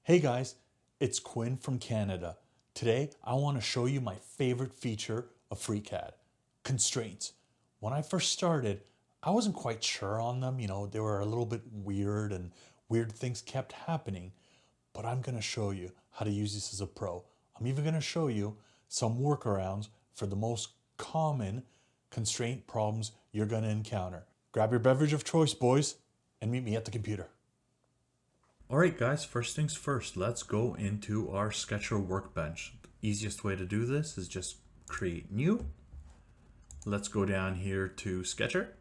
Hey guys, it's Quinn from Canada. Today I want to show you my favorite feature of FreeCAD, constraints. When I first started, I wasn't quite sure on them, they were a little bit weird and weird things kept happening, but I'm going to show you how to use this as a pro. I'm even going to show you some workarounds for the most common constraint problems you're going to encounter. Grab your beverage of choice, boys, and meet me at the computer. All right, guys, first things first, let's go into our Sketcher workbench. The easiest way to do this is just create new. Let's go down here to Sketcher.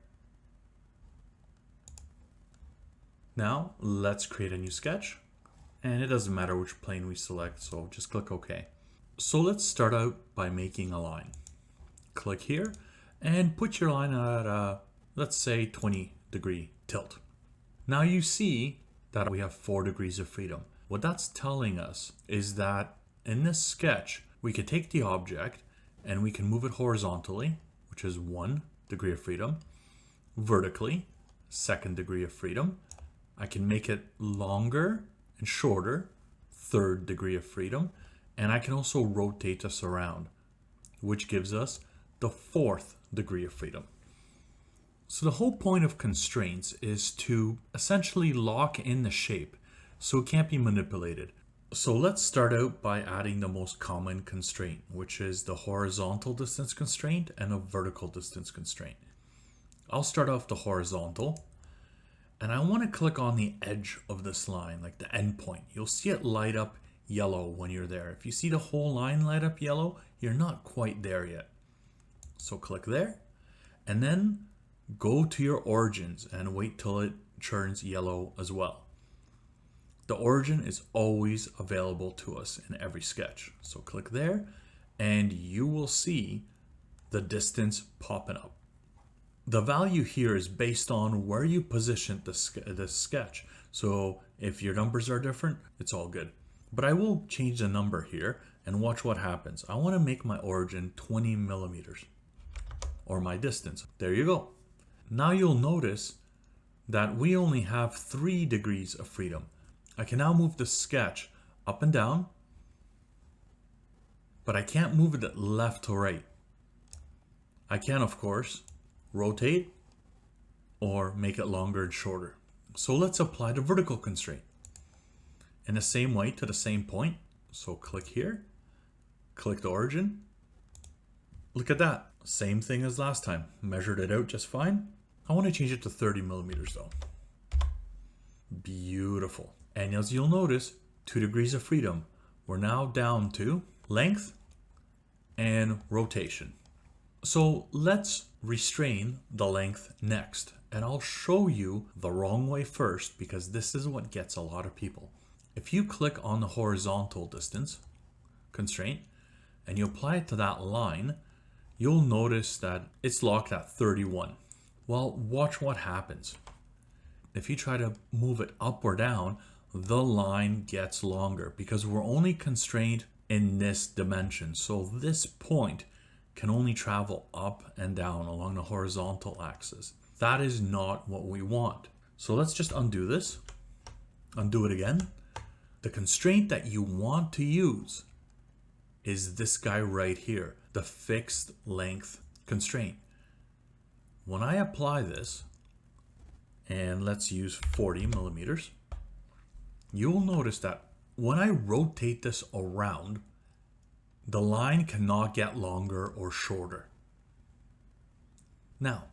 Now let's create a new sketch, and it doesn't matter which plane we select, so just click OK. So let's start out by making a line. Click here and put your line at let's say 20-degree tilt. Now you see that we have 4 degrees of freedom. What that's telling us is that in this sketch, we could take the object and we can move it horizontally, which is 1 degree of freedom, vertically, 2nd degree of freedom. I can make it longer and shorter, 3rd degree of freedom, and I can also rotate this around, which gives us the 4th degree of freedom. So the whole point of constraints is to essentially lock in the shape so it can't be manipulated. So let's start out by adding the most common constraint, which is the horizontal distance constraint and a vertical distance constraint. I'll start off the horizontal, and I want to click on the edge of this line, like the end point. You'll see it light up yellow when you're there. If you see the whole line light up yellow, you're not quite there yet. So click there, and then go to your origins and wait till it turns yellow as well. The origin is always available to us in every sketch. So click there and you will see the distance popping up. The value here is based on where you positioned the sketch. So if your numbers are different, it's all good. But I will change the number here and watch what happens. I want to make my origin 20 millimeters or my distance. There you go. Now you'll notice that we only have 3 degrees of freedom. I can now move the sketch up and down, but I can't move it left to right. I can, of course, rotate or make it longer and shorter. So let's apply the vertical constraint in the same way to the same point. So click here, click the origin. Look at that. Same thing as last time. Measured it out just fine. I want to change it to 30 millimeters though. Beautiful. And as you'll notice, 2 degrees of freedom. We're now down to length and rotation. So let's restrain the length next. And I'll show you the wrong way first because this is what gets a lot of people. If you click on the horizontal distance constraint and you apply it to that line, you'll notice that it's locked at 31. Well, watch what happens. If you try to move it up or down, the line gets longer because we're only constrained in this dimension. So this point can only travel up and down along the horizontal axis. That is not what we want. So let's just undo this. Undo it again. The constraint that you want to use is this guy right here, the fixed length constraint. When I apply this, and let's use 40 millimeters, you'll notice that when I rotate this around, the line cannot get longer or shorter. Now,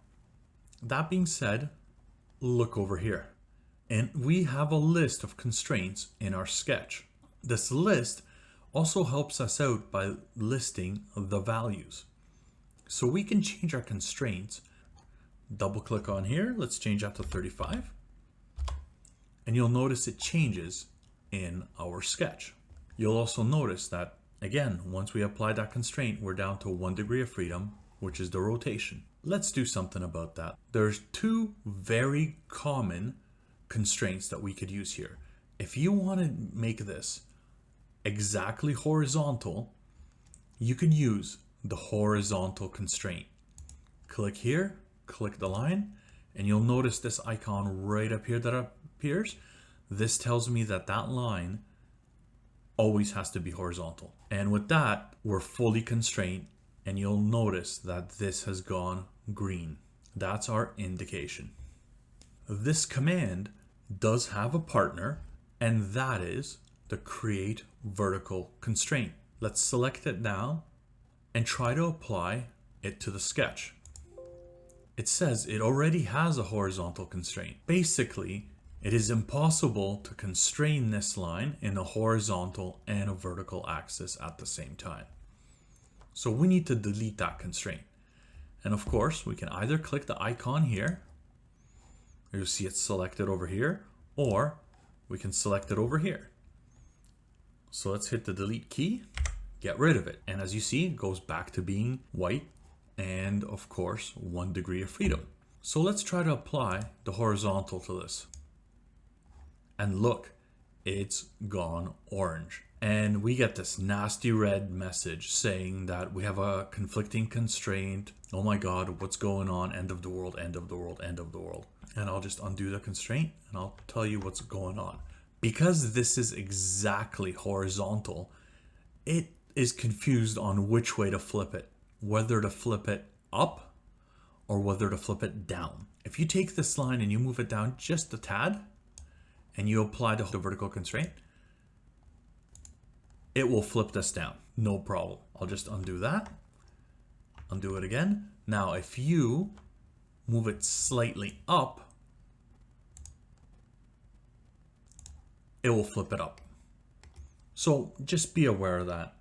that being said, look over here. And we have a list of constraints in our sketch. This list also helps us out by listing the values. So we can change our constraints. Double click on here. Let's change that to 35. And you'll notice it changes in our sketch. You'll also notice that, again, once we apply that constraint, we're down to 1 degree of freedom, which is the rotation. Let's do something about that. There's 2 very common constraints that we could use here. If you want to make this exactly horizontal, you can use the horizontal constraint. Click here, click the line, and you'll notice this icon right up here that appears. This tells me that that line always has to be horizontal. And with that, we're fully constrained, and you'll notice that this has gone green. That's our indication. This command does have a partner, and that is the create vertical constraint. Let's select it now and try to apply it to the sketch. It says it already has a horizontal constraint. Basically, it is impossible to constrain this line in a horizontal and a vertical axis at the same time. So we need to delete that constraint. And of course, we can either click the icon here, you'll see it selected over here, or we can select it over here. So let's hit the delete key, get rid of it. And as you see, it goes back to being white and of course 1 degree of freedom. So let's try to apply the horizontal to this. And look, it's gone orange. And we get this nasty red message saying that we have a conflicting constraint. Oh my God, what's going on? End of the world, end of the world, end of the world. And I'll just undo the constraint and I'll tell you what's going on. Because this is exactly horizontal, it is confused on which way to flip it, whether to flip it up or whether to flip it down. If you take this line and you move it down just a tad and you apply the vertical constraint, it will flip this down, no problem. I'll just undo that, undo it again. Now, if you move it slightly up, it will flip it up. So just be aware of that.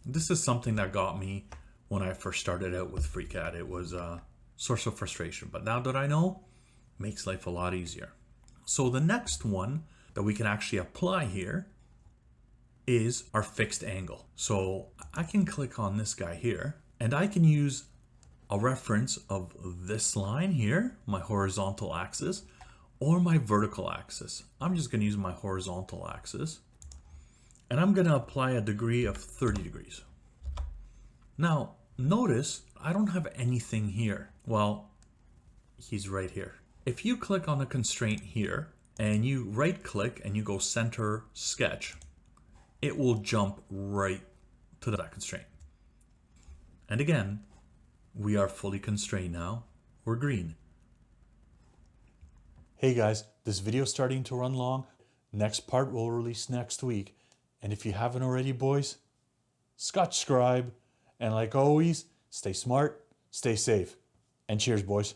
This is something that got me when I first started out with FreeCAD. It was a source of frustration, but now that I know, it makes life a lot easier. So the next one that we can actually apply here is our fixed angle. So I can click on this guy here and I can use a reference of this line here, my horizontal axis, or my vertical axis. I'm just going to use my horizontal axis and I'm going to apply a degree of 30 degrees. Now notice I don't have anything here. Well, he's right here. If you click on the constraint here and you right click and you go center sketch, it will jump right to that constraint. And again, we are fully constrained now. We're green. Hey guys, this video is starting to run long. Next part will release next week. And if you haven't already, boys, subscribe. And like always, stay smart, stay safe, and cheers, boys.